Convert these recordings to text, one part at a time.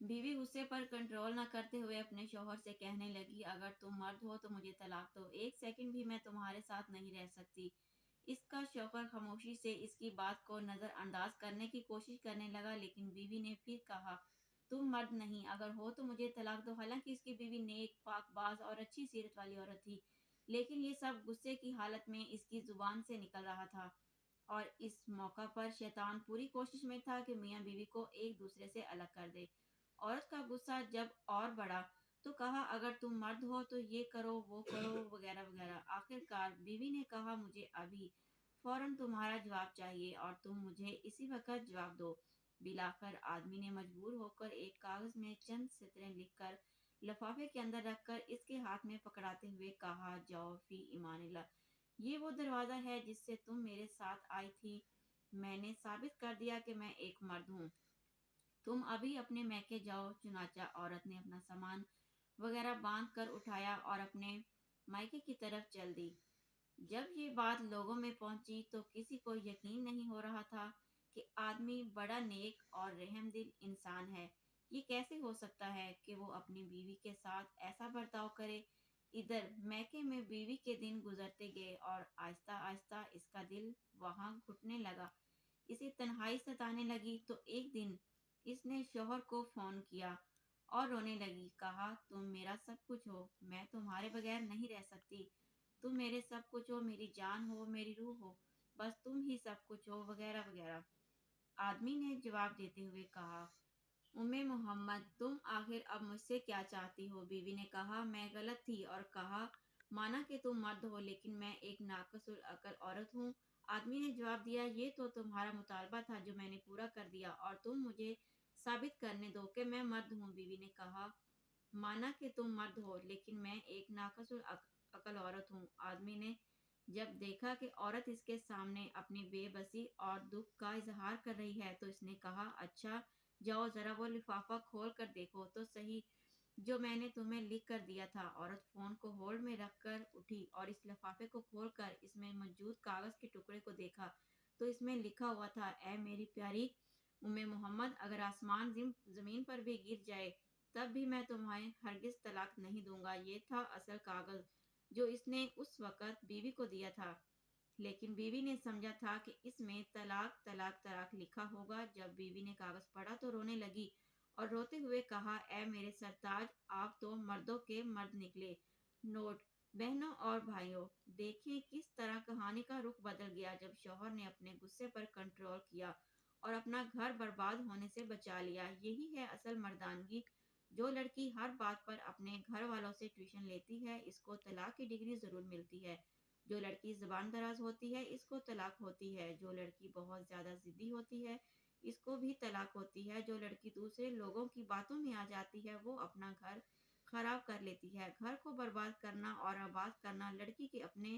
बीवी गुस्से पर कंट्रोल न करते हुए अपने शौहर से कहने लगी, अगर तुम मर्द हो तो मुझे तलाक दो, एक सेकंड भी मैं तुम्हारे साथ नहीं रह सकती। इसका शौहर खामोशी से इसकी बात को नजरअंदाज करने की कोशिश करने लगा, लेकिन बीवी ने फिर कहा, तुम मर्द नहीं, अगर हो तो मुझे तलाक दो। हालांकि इसकी बीवी नेक, पाकबाज और अच्छी सीरत वाली औरत थी, लेकिन ये सब गुस्से की हालत में इसकी जुबान से निकल रहा था। और इस मौका पर शैतान पूरी कोशिश में था कि मियाँ बीवी को एक दूसरे से अलग कर दे। औरत का गुस्सा जब और बढ़ा तो कहा, अगर तुम मर्द हो तो ये करो वो करो वगैरह वगैरह। आखिरकार बीवी ने कहा, मुझे अभी फौरन तुम्हारा जवाब चाहिए और तुम मुझे इसी वक्त जवाब दो। बिलाकर आदमी ने मजबूर होकर एक कागज में चंद सतरें लिखकर लिफाफे के अंदर रखकर इसके हाथ में पकड़ाते हुए कहा, जाओ फी ईमानिल्लाह, ये वो दरवाजा है जिससे तुम मेरे साथ आई थी। मैंने साबित कर दिया कि मैं एक मर्द हूँ, तुम अभी अपने मैके जाओ। चुनाचा औरत ने अपना सामान वगैरह बांध कर उठाया और अपने मायके की तरफ चल दी। जब ये बात लोगों में पहुंची तो किसी को यकीन नहीं हो रहा था कि आदमी बड़ा नेक और रहमदिल इंसान है। ये कैसे हो सकता है कि वो अपनी बीवी के साथ ऐसा बर्ताव करे। इधर मैके में बीवी के दिन गुजरते गए और आहिस्ता आहिस्ता इसका दिल वहां घुटने लगा। इसे तन्हाई सताने लगी तो एक दिन इसने शौहर को फोन किया और रोने लगी। कहा, तुम मेरा सब कुछ हो, मैं तुम्हारे बगैर नहीं रह सकती। तुम मेरे सब कुछ हो, मेरी जान हो, मेरी रूह हो, बस तुम ही सब कुछ हो वगैरह वगैरह। आदमी ने जवाब देते हुए कहा, उम्मे मोहम्मद, तुम आखिर अब मुझसे क्या चाहती हो। बीवी ने कहा, मैं गलत थी और कहा, माना कि तुम मर्द हो, लेकिन मैं एक नाकसुल अकल औरत हूँ। आदमी ने जवाब दिया, ये तो तुम्हारा मुतालबा था जो मैंने पूरा कर दिया, और तुम मुझे साबित करने दो कि मैं मर्द हूँ। बीवी ने कहा, माना कि तुम मर्द हो, लेकिन मैं एक नाकसुल अकल औरत हूँ। आदमी ने जब देखा कि औरत इसके सामने अपनी बेबसी और दुख का इजहार कर रही है तो इसने कहा, अच्छा, जाओ जरा वो लिफाफा खोल कर देखो तो सही जो मैंने तुम्हें लिख कर दिया था। औरत फोन को होल्ड में रखकर उठी और इस लिफाफे को खोलकर इसमें मौजूद कागज के टुकड़े को देखा तो इसमें लिखा हुआ था, ऐ मेरी प्यारी उम्मे मोहम्मद, अगर आसमान जमीन पर भी गिर जाए तब भी मैं तुम्हें हरगिज तलाक नहीं दूंगा। ये था असल कागज जो इसने उस वक्त बीवी को दिया था, लेकिन बीवी ने समझा था कि इसमें तलाक तलाक तलाक लिखा होगा। जब बीवी ने कागज पढ़ा तो रोने लगी और रोते हुए कहा, ऐ मेरे सरताज, आप तो मर्दों के मर्द निकले। नोट, बहनों और भाइयों, देखें किस तरह कहानी का रुख बदल गया जब शौहर ने अपने गुस्से पर कंट्रोल किया और अपना घर बर्बाद होने से बचा लिया। यही है असल मर्दानगी। जो लड़की हर बात पर अपने घर वालों से ट्यूशन लेती है, इसको तलाक की डिग्री जरूर मिलती है। जो लड़की जुबान दराज होती है, इसको तलाक होती है। जो लड़की बहुत ज्यादा जिद्दी होती है, इसको भी तलाक होती है। जो लड़की दूसरे लोगों की बातों में आ जाती है, वो अपना घर खराब कर लेती है। घर को बर्बाद करना और आबाद करना लड़की के अपने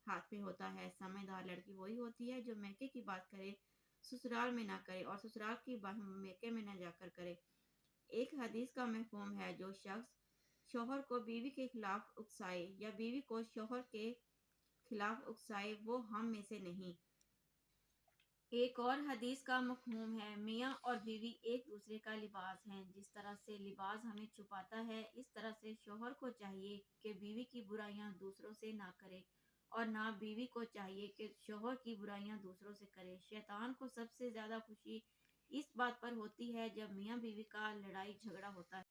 हाथ में होता है। समझदार लड़की वही होती है जो मैके की बात करे, ससुराल में ना करे, और ससुराल की बात मैके में ना जाकर करे। एक हदीस का मफहूम है, जो शख्स शौहर को बीवी के खिलाफ उकसाए या बीवी को शौहर के खिलाफ उकसाए, वो हम में से नहीं। एक और हदीस का मफहूम है, मियाँ और बीवी एक दूसरे का लिबास हैं। जिस तरह से लिबास हमें छुपाता है, इस तरह से शौहर को चाहिए कि बीवी की बुराइयां दूसरों से ना करे, और ना बीवी को चाहिए कि शौहर की बुराइयां दूसरों से करे। शैतान को सबसे ज्यादा खुशी इस बात पर होती है जब मियाँ बीवी का लड़ाई झगड़ा होता है।